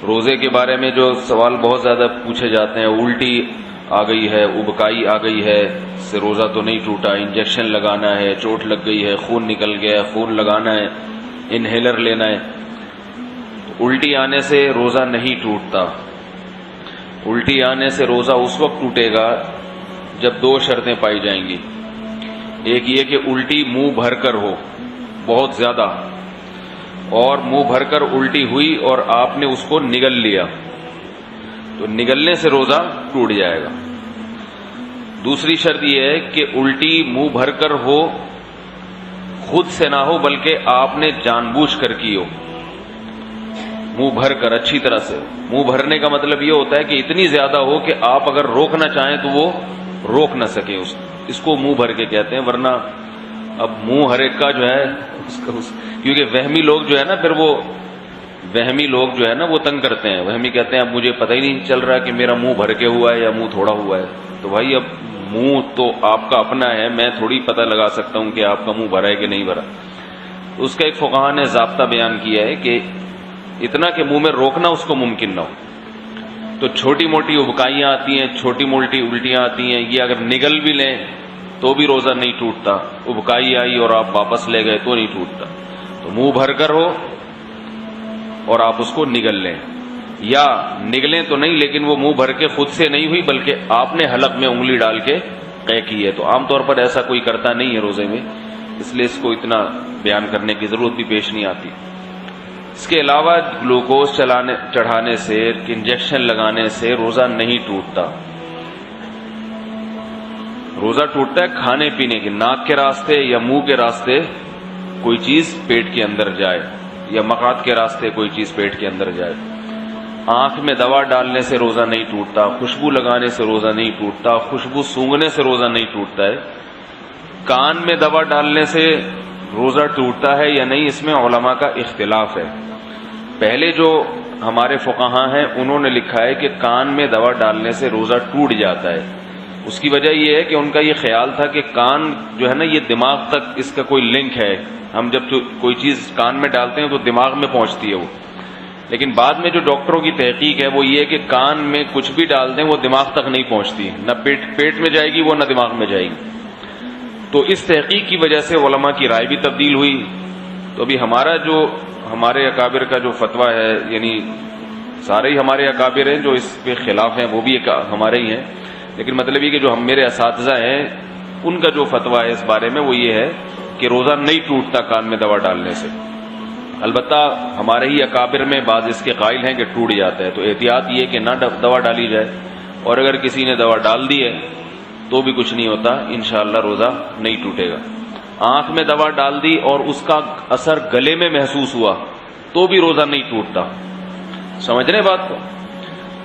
روزے کے بارے میں جو سوال بہت زیادہ پوچھے جاتے ہیں، الٹی آ گئی ہے، ابکائی آ گئی ہے، اس سے روزہ تو نہیں ٹوٹا، انجیکشن لگانا ہے، چوٹ لگ گئی ہے، خون نکل گیا ہے، خون لگانا ہے، انہیلر لینا ہے۔ تو الٹی آنے سے روزہ نہیں ٹوٹتا۔ الٹی آنے سے روزہ اس وقت ٹوٹے گا جب دو شرطیں پائی جائیں گی۔ ایک یہ کہ الٹی منہ بھر کر ہو، بہت زیادہ، اور منہ بھر کر الٹی ہوئی اور آپ نے اس کو نگل لیا، تو نگلنے سے روزہ ٹوٹ جائے گا۔ دوسری شرط یہ ہے کہ الٹی منہ بھر کر ہو، خود سے نہ ہو بلکہ آپ نے جان بوجھ کر کی ہو، منہ بھر کر اچھی طرح سے۔ منہ بھرنے کا مطلب یہ ہوتا ہے کہ اتنی زیادہ ہو کہ آپ اگر روکنا چاہیں تو وہ روک نہ سکیں، اس کو منہ بھر کے کہتے ہیں۔ ورنہ اب منہ ہر ایک کا جو ہے کیونکہ وہمی لوگ جو ہے نا، پھر وہ وہمی لوگ جو ہے نا وہ تنگ کرتے ہیں۔ وہمی کہتے ہیں اب مجھے پتہ ہی نہیں چل رہا کہ میرا منہ بھر کے ہوا ہے یا منہ تھوڑا ہوا ہے۔ تو بھائی اب منہ تو آپ کا اپنا ہے، میں تھوڑی پتہ لگا سکتا ہوں کہ آپ کا منہ بھرا ہے کہ نہیں بھرا۔ اس کا ایک فقہا نے ضابطہ بیان کیا ہے کہ اتنا کہ منہ میں روکنا اس کو ممکن نہ ہو۔ تو چھوٹی موٹی ابکائیاں آتی ہیں، چھوٹی موٹی الٹیاں آتی ہیں، یہ اگر نگل بھی لیں تو بھی روزہ نہیں ٹوٹتا۔ ابکائی آئی اور آپ واپس لے گئے تو نہیں ٹوٹتا۔ تو منہ بھر کر ہو اور آپ اس کو نگل لیں، یا نگلیں تو نہیں لیکن وہ منہ بھر کے خود سے نہیں ہوئی بلکہ آپ نے حلق میں انگلی ڈال کے قے کی ہے۔ تو عام طور پر ایسا کوئی کرتا نہیں ہے روزے میں، اس لیے اس کو اتنا بیان کرنے کی ضرورت بھی پیش نہیں آتی۔ اس کے علاوہ گلوکوز چڑھانے سے، انجیکشن لگانے سے روزہ نہیں ٹوٹتا۔ روزہ ٹوٹتا ہے کھانے پینے کے، ناک کے راستے یا منہ کے راستے کوئی چیز پیٹ کے اندر جائے، یا مقعد کے راستے کوئی چیز پیٹ کے اندر جائے۔ آنکھ میں دوا ڈالنے سے روزہ نہیں ٹوٹتا، خوشبو لگانے سے روزہ نہیں ٹوٹتا، خوشبو سونگھنے سے روزہ نہیں ٹوٹتا ہے۔ کان میں دوا ڈالنے سے روزہ ٹوٹتا ہے یا نہیں، اس میں علماء کا اختلاف ہے۔ پہلے جو ہمارے فقہاء ہیں انہوں نے لکھا ہے کہ کان میں دوا ڈالنے سے روزہ ٹوٹ جاتا ہے۔ اس کی وجہ یہ ہے کہ ان کا یہ خیال تھا کہ کان جو ہے نا یہ دماغ تک اس کا کوئی لنک ہے، ہم جب کوئی چیز کان میں ڈالتے ہیں تو دماغ میں پہنچتی ہے وہ۔ لیکن بعد میں جو ڈاکٹروں کی تحقیق ہے وہ یہ ہے کہ کان میں کچھ بھی ڈال دیں وہ دماغ تک نہیں پہنچتی، نہ پیٹ میں جائے گی وہ، نہ دماغ میں جائے گی۔ تو اس تحقیق کی وجہ سے علماء کی رائے بھی تبدیل ہوئی۔ تو ابھی ہمارے اکابر کا جو فتویٰ ہے، یعنی سارے ہی ہمارے اکابر ہیں جو اس کے خلاف ہیں، وہ بھی ہمارے ہی ہیں، لیکن مطلب یہ کہ جو میرے اساتذہ ہیں ان کا جو فتویٰ ہے اس بارے میں وہ یہ ہے کہ روزہ نہیں ٹوٹتا کان میں دوا ڈالنے سے۔ البتہ ہمارے ہی اکابر میں بعض اس کے قائل ہیں کہ ٹوٹ جاتا ہے، تو احتیاط یہ کہ نہ دوا ڈالی جائے، اور اگر کسی نے دوا ڈال دی ہے تو بھی کچھ نہیں ہوتا، انشاءاللہ روزہ نہیں ٹوٹے گا۔ آنکھ میں دوا ڈال دی اور اس کا اثر گلے میں محسوس ہوا تو بھی روزہ نہیں ٹوٹتا، سمجھ رہے بات کو؟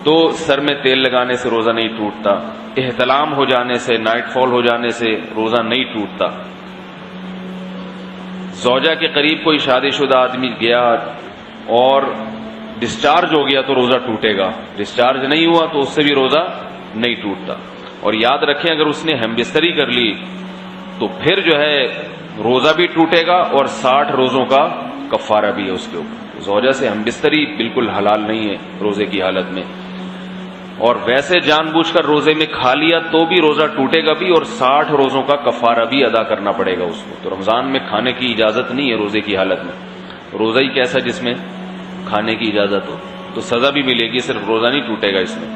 تو سر میں تیل لگانے سے روزہ نہیں ٹوٹتا، احتلام ہو جانے سے، نائٹ فال ہو جانے سے روزہ نہیں ٹوٹتا۔ زوجہ کے قریب کوئی شادی شدہ آدمی گیا اور ڈسچارج ہو گیا تو روزہ ٹوٹے گا، ڈسچارج نہیں ہوا تو اس سے بھی روزہ نہیں ٹوٹتا۔ اور یاد رکھیں اگر اس نے ہم بستری کر لی تو پھر جو ہے روزہ بھی ٹوٹے گا اور 60 روزوں کا کفارہ بھی ہے اس کے اوپر۔ زوجہ سے ہم بستری بالکل حلال نہیں ہے روزے کی حالت میں، اور ویسے جان بوجھ کر روزے میں کھا لیا تو بھی روزہ ٹوٹے گا بھی، اور 60 روزوں کا کفارہ بھی ادا کرنا پڑے گا اس کو۔ تو رمضان میں کھانے کی اجازت نہیں ہے روزے کی حالت میں، روزہ ہی کیسا جس میں کھانے کی اجازت ہو، تو سزا بھی ملے گی، صرف روزہ نہیں ٹوٹے گا اس میں۔